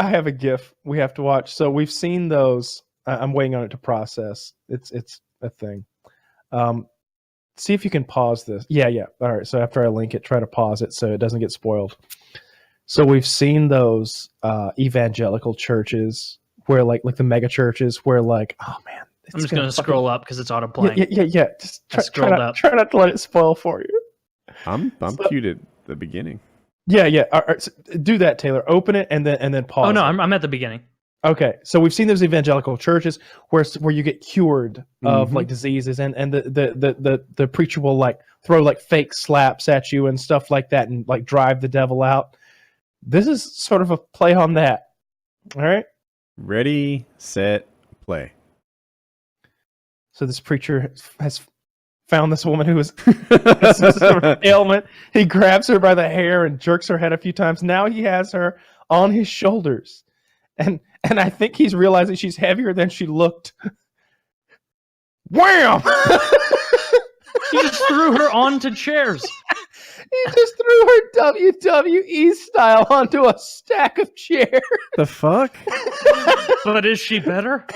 I have a GIF we have to watch. So we've seen those. I'm waiting on it to process. It's a thing. See if you can pause this. Yeah. All right. So after I link it, try to pause it so it doesn't get spoiled. So we've seen those evangelical churches where like the mega churches where like, oh man. I'm just going to scroll up because it's auto-playing. Yeah. Just try not to let it spoil for you. I'm cute at the beginning. Yeah. All right, so do that, Taylor. Open it and then pause. Oh no, I'm at the beginning. Okay, so we've seen those evangelical churches where you get cured of like diseases, and the preacher will like throw like fake slaps at you and stuff like that, and like drive the devil out. This is sort of a play on that. All right. Ready, set, play. So this preacher has found this woman who has some sort of ailment. He grabs her by the hair and jerks her head a few times. Now he has her on his shoulders. And I think he's realizing she's heavier than she looked. Wham! He just threw her onto chairs. He just threw her WWE style onto a stack of chairs. The fuck? But is she better?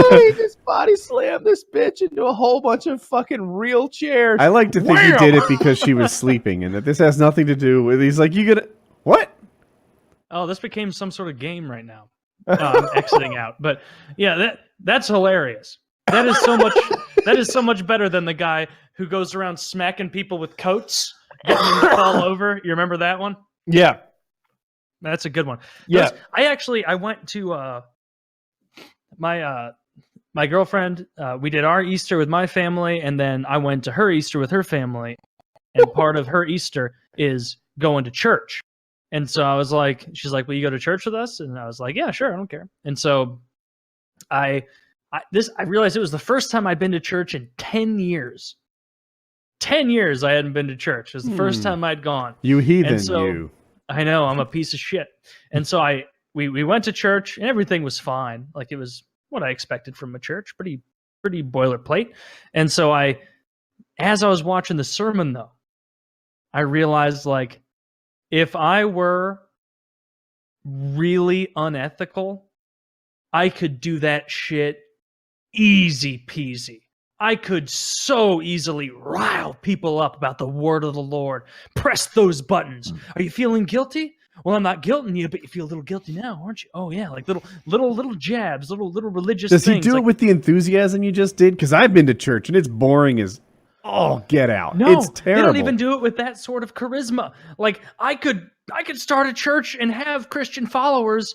He just body slammed this bitch into a whole bunch of fucking real chairs. I like to think he did it because she was sleeping and that this has nothing to do with... He's like, you gonna... What? Oh, this became some sort of game right now. I'm exiting out. But yeah, that's hilarious. That is so much. That is so much better than the guy who goes around smacking people with coats, getting them to fall over. You remember that one? Yeah, that's a good one. Yeah, I went to my girlfriend. We did our Easter with my family, and then I went to her Easter with her family. And part of her Easter is going to church. And so I was like, she's like, will you go to church with us? And I was like, yeah, sure, I don't care. And so I realized it was the first time I'd been to church in 10 years. 10 years I hadn't been to church. It was the first time I'd gone. You heathen, and so, you. I know, I'm a piece of shit. And so we went to church and everything was fine. Like it was what I expected from a church, pretty boilerplate. And so as I was watching the sermon though, I realized like, if I were really unethical, I could do that shit easy peasy. I could so easily rile people up about the word of the Lord. Press those buttons. Are you feeling guilty? Well, I'm not guilting you, but you feel a little guilty now, aren't you? Oh yeah, like little jabs, little religious things. Does he do it with the enthusiasm you just did? Because I've been to church and it's boring as get out. No, it's terrible. They don't even do it with that sort of charisma. Like I could start a church and have Christian followers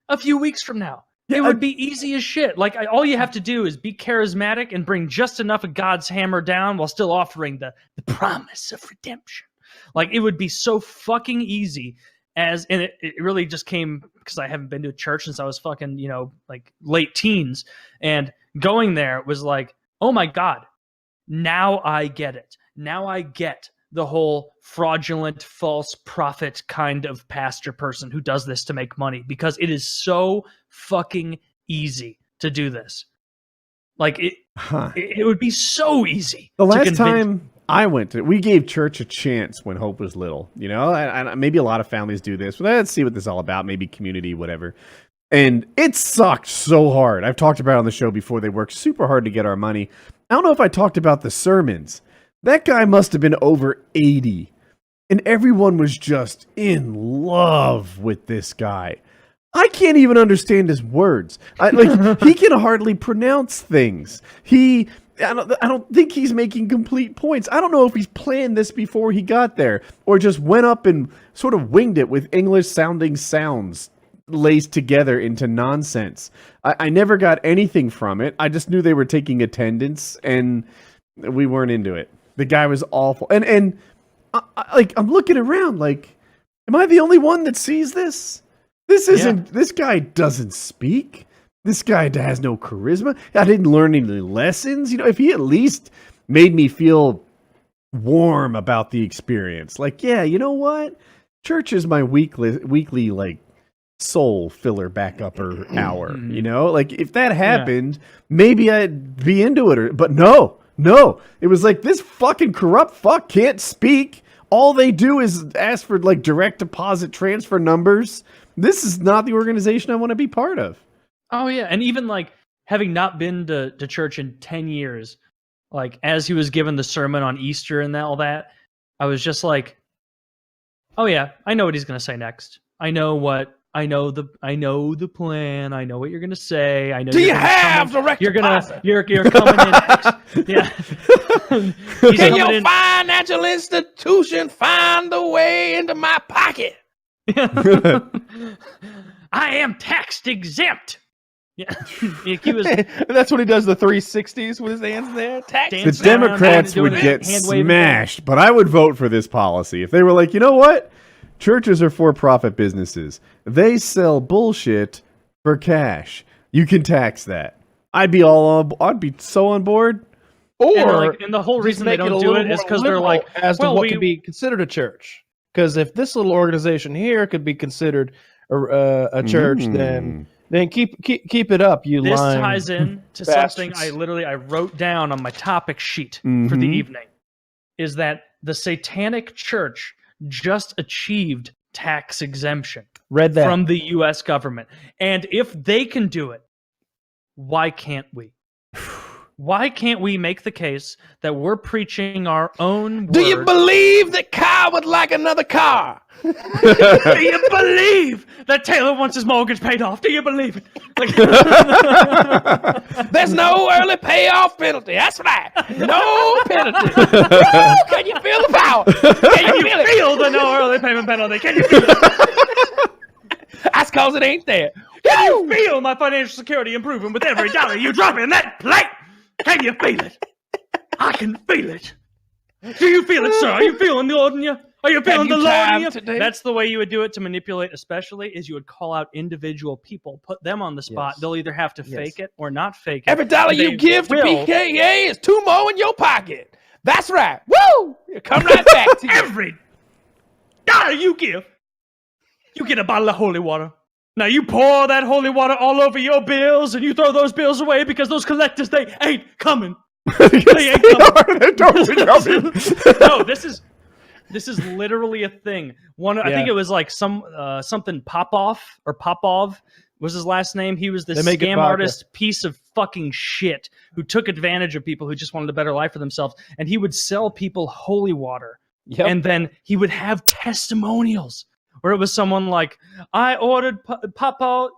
a few weeks from now. It would be easy as shit. Like all you have to do is be charismatic and bring just enough of God's hammer down while still offering the promise of redemption. Like it would be so fucking easy. And it really just came because I haven't been to a church since I was fucking, like late teens. And going there was like, oh my God, now I get it. Now I get the whole fraudulent, false prophet kind of pastor person who does this to make money because it is so fucking easy to do this. Like it would be so easy. The last time I went to, we gave church a chance when Hope was little, and maybe a lot of families do this, but let's see what this is all about. Maybe community, whatever. And it sucked so hard. I've talked about it on the show before. They worked super hard to get our money. I don't know if I talked about the sermons. That guy must have been over 80. And everyone was just in love with this guy. I can't even understand his words. He can hardly pronounce things. I don't think he's making complete points. I don't know if he's planned this before he got there or just went up and sort of winged it with English sounding sounds laced together into nonsense. I never got anything from it. I just knew they were taking attendance and we weren't into it. The guy was awful. And I'm looking around like, am I the only one that sees this? This guy doesn't speak. This guy has no charisma. I didn't learn any lessons. If he at least made me feel warm about the experience. Like, yeah, you know what? Church is my weekly like soul filler back-upper hour, Like, if that happened, maybe I'd be into it. But no. It was like, this fucking corrupt fuck can't speak. all they do is ask for like direct deposit transfer numbers. This is not the organization I want to be part of. Oh yeah, and even like having not been to church in 10 years, like as he was given the sermon on Easter and all that, I was just like, oh yeah, I know what he's gonna say next. I know the plan. I know what you're gonna say. I know. Do you have direct deposit? You're coming in. Yeah. Can your financial institution find the way into my pocket? I am tax exempt. Yeah, That's what he does. The 360s with his hands there. The Democrats would get smashed, but I would vote for this policy if they were like, you know what? Churches are for-profit businesses. They sell bullshit for cash. You can tax that. I'd be so on board. Or and the whole reason they don't do it is because they're like, as to what can be considered a church. Because if this little organization here could be considered a church, then keep it up. This ties in to something I wrote down on my topic sheet for the evening. Is that the Satanic Church just achieved tax exemption from the U.S. government, and if they can do it, why can't we? Why can't we make the case that we're preaching our own word? Do you believe that Kyle would like another car? Do you believe that Taylor wants his mortgage paid off? Do you believe it? There's no early payoff penalty. That's right. No penalty. Can you feel the power? Can you feel the no early payment penalty? Can you feel it? That's because it ain't there. Can you feel my financial security improving with every dollar you drop in that plate? Can you feel it? I can feel it. Do you feel it, sir? Are you feeling the Lord in you? Are you feeling the Lord in you? Today? That's the way you would do it to manipulate, especially, is you would call out individual people, put them on the spot. They'll either have to fake it or not fake it. Every dollar you give to PKA is 2 more in your pocket. That's right. Woo! It'll come right back to you. Every dollar you give, you get a bottle of holy water. Now you pour that holy water all over your bills and you throw those bills away because those collectors, they ain't coming. They ain't coming. No, this is literally a thing. I think it was like something Popov was his last name. He was this scam artist piece of fucking shit who took advantage of people who just wanted a better life for themselves. And he would sell people holy water. Yep. And then he would have testimonials where it was someone like, I ordered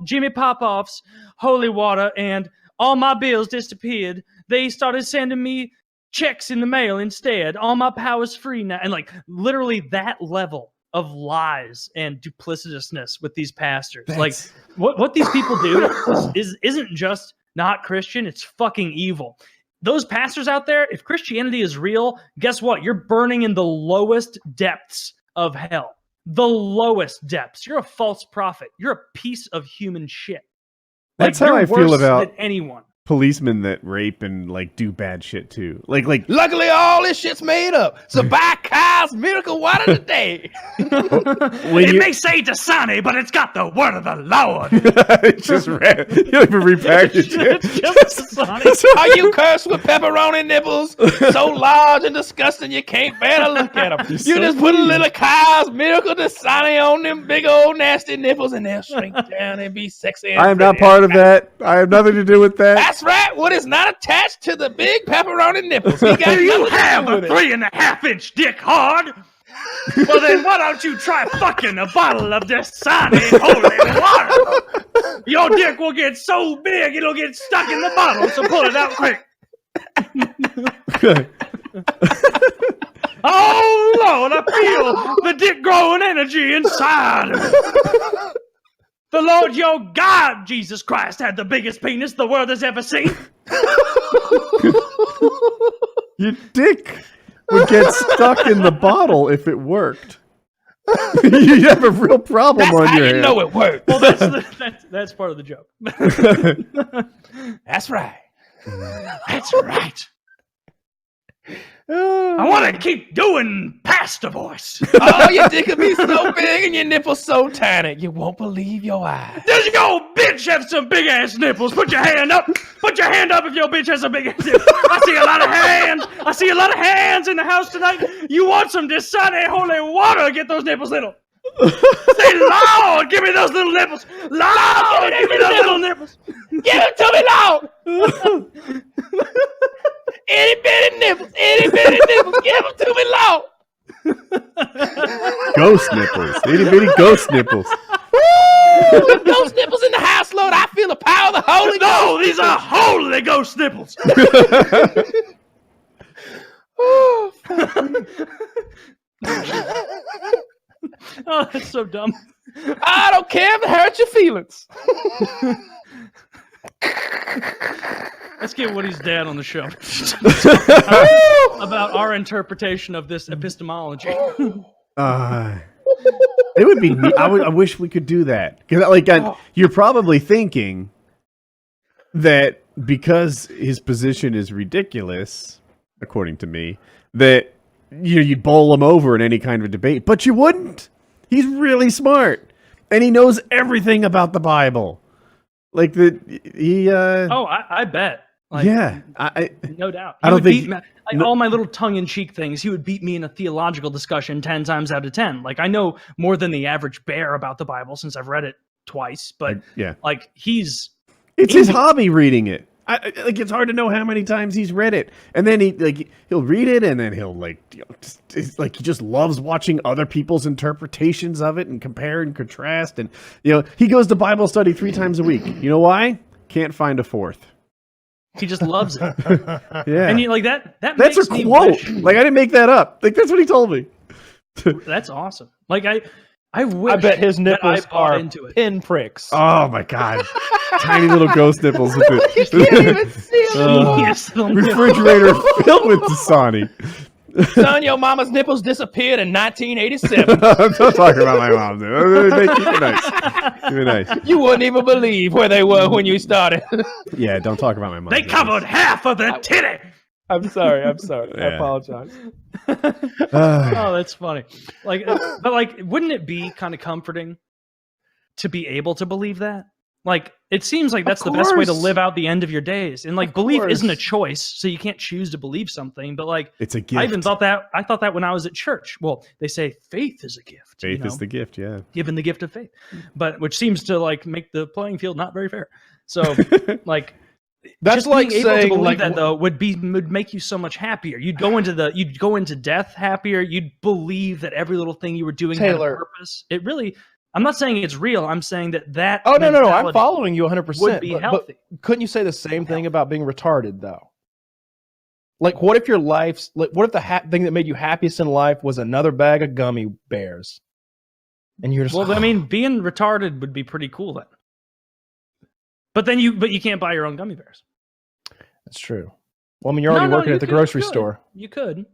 Jimmy Popov's holy water and all my bills disappeared. They started sending me checks in the mail instead. All my power's free now. And like literally that level of lies and duplicitousness with these pastors. Like what these people do isn't just not Christian, it's fucking evil. Those pastors out there, if Christianity is real, guess what? You're burning in the lowest depths of hell. The lowest depths. You're a false prophet. You're a piece of human shit. That's how I feel about anyone. Policemen that rape and like do bad shit too. Like luckily all this shit's made up. So buy Kyle's miracle water today. It may say Dasani, but it's got the word of the Lord. It's just you don't even repackage it. It's just Dasani. Are you cursed with pepperoni nipples so large and disgusting you can't bear to look at them? You just put a little Kyle's miracle Dasani on them big old nasty nipples and they'll shrink down and be sexy. I am not part of that. I have nothing to do with that. That's right. What is not attached to the big pepperoni nipples? Do you have a 3.5-inch dick hard? Well, then why don't you try fucking a bottle of Dasani holy water? Your dick will get so big it'll get stuck in the bottle. So pull it out quick. Oh Lord, I feel the dick growing energy inside. The Lord your God, Jesus Christ, had the biggest penis the world has ever seen. Your dick would get stuck in the bottle if it worked. You'd have a real problem on your hand. That's how you know it worked. Well, that's part of the joke. That's right. That's right. I want to keep doing pasta voice. Oh, your dick will be so big and your nipples so tiny, you won't believe your eyes. Does your bitch have some big ass nipples? Put your hand up. Put your hand up if your bitch has some big ass nipples. I see a lot of hands. I see a lot of hands in the house tonight. You want some Dasani holy water to get those nipples little. Say, Lord, give me those little nipples. Lord, give me those little nipples. Give it to me, Lord. Itty bitty nipples, give them to me, Lord. Ghost nipples. Itty bitty ghost nipples. Woo! Ghost nipples in the house, Lord. I feel the power of the Holy Ghost. No, these are Holy Ghost nipples. Oh, that's so dumb. I don't care if it hurts your feelings. Let's get Woody's dad on the show about our interpretation of this epistemology. It would be. I wish we could do that because, you're probably thinking that because his position is ridiculous, according to me, that you'd bowl him over in any kind of debate, but you wouldn't. He's really smart, and he knows everything about the Bible. Like he. I bet. Like, yeah, no doubt. I don't think all my little tongue-in-cheek things. He would beat me in a theological discussion 10 times out of 10. Like, I know more than the average bear about the Bible since I've read it twice. But like it's his hobby reading it. Like, it's hard to know how many times he's read it, and then he'll read it, and then he'll he just loves watching other people's interpretations of it and compare and contrast, and he goes to Bible study 3 times a week. You know why? Can't find a fourth. He just loves it. Yeah, and you like that. That's makes a quote. Like, I didn't make that up. Like, that's what he told me. That's awesome. Like I wish. I bet his nipples are into it. pinpricks. Oh my god, tiny little ghost nipples. You can't even see them. Yes, Refrigerator filled with Dasani. Son, your mama's nipples disappeared in 1987. I'm not talking about my mom. Keep it nice. Keep it nice. You wouldn't even believe where they were when you started. Yeah, don't talk about my mom. They covered half of the titty. I'm sorry. I Yeah. apologize. Oh, that's funny. But wouldn't it be kind of comforting to be able to believe that? Like, it seems like that's the best way to live out the end of your days. And belief isn't a choice, so you can't choose to believe something. But it's a gift. I even thought that when I was at church. Well, they say faith is a gift. Faith is the gift, yeah. Given the gift of faith, but which seems to make the playing field not very fair. So that's just like being able saying to believe that though would make you so much happier. You'd go into death happier. You'd believe that every little thing you were doing had a purpose. It really. I'm not saying it's real. I'm saying that. Oh, no. I'm following you 100%. Would be healthy. But couldn't you say the same thing about being retarded, though? Like, what if your life's what if the thing that made you happiest in life was another bag of gummy bears? And you're just being retarded would be pretty cool then. But you can't buy your own gummy bears. That's true. Well, you're already working at the grocery store. You could.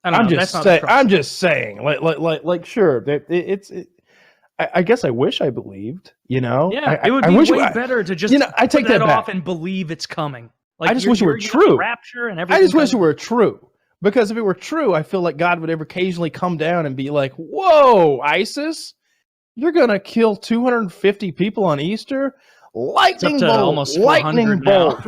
I'm just saying. Sure. I guess I wish I believed, Yeah, it would be way better to just I take put that off back and believe it's coming. I just wish it were true. Rapture and everything. I just wish it were true. Because if it were true, I feel like God would ever occasionally come down and be like, whoa, ISIS, you're going to kill 250 people on Easter? Lightning bolt,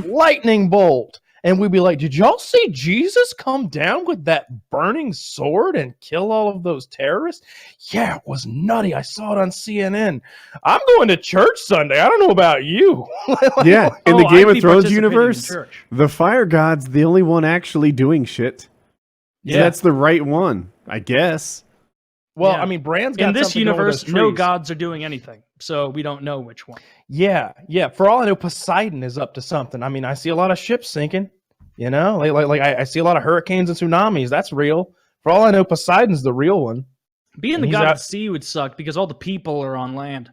lightning bolt. And we'd be like, did y'all see Jesus come down with that burning sword and kill all of those terrorists? Yeah, it was nutty. I saw it on CNN. I'm going to church Sunday. I don't know about you. Yeah, in the Game of Thrones universe, the fire god's the only one actually doing shit. Yeah. So that's the right one, I guess. Well, yeah. Bran's got in this universe, no gods are doing anything, so we don't know which one. Yeah. For all I know, Poseidon is up to something. I see a lot of ships sinking. I see a lot of hurricanes and tsunamis. That's real. For all I know, Poseidon's the real one. Being the god of the sea would suck because all the people are on land.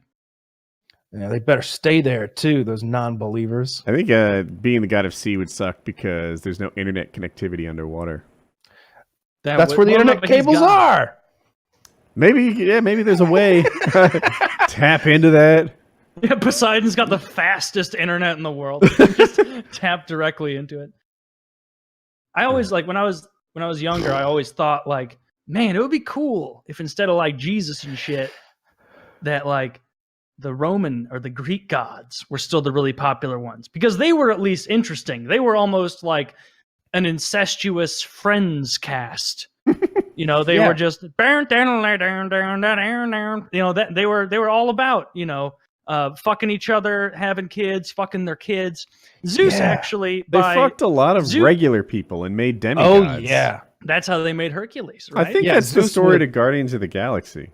Yeah, they better stay there too. Those non-believers. I think being the god of sea would suck because there's no internet connectivity underwater. That's where the internet cables are. Maybe there's a way. Tap into that. Yeah, Poseidon's got the fastest internet in the world. Just tap directly into it. I always like when I was younger, I always thought like, man, it would be cool if instead of like Jesus and shit, that like the Roman or the Greek gods were still the really popular ones, because they were at least interesting. They were almost like an incestuous Friends cast. You know, they were just, you know, that they were all about, you know, fucking each other, having kids, fucking their kids. Zeus actually, they fucked a lot of regular people and made demigods. Oh yeah, that's how they made Hercules, right? I think that's the story to Guardians of the Galaxy.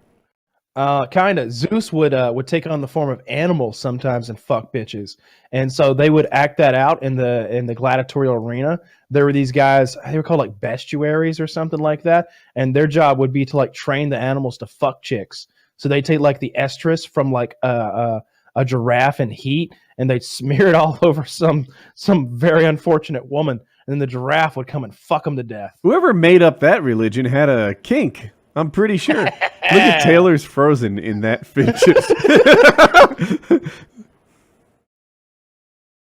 Kind of. Zeus would take on the form of animals sometimes and fuck bitches, and so they would act that out in the gladiatorial arena. There were these guys; they were called like bestiaries or something like that, and their job would be to like train the animals to fuck chicks. So they take like the estrus from like a giraffe in heat, and they'd smear it all over some very unfortunate woman, and then the giraffe would come and fuck them to death. Whoever made up that religion had a kink. I'm pretty sure. Look at Taylor's frozen in that fidget.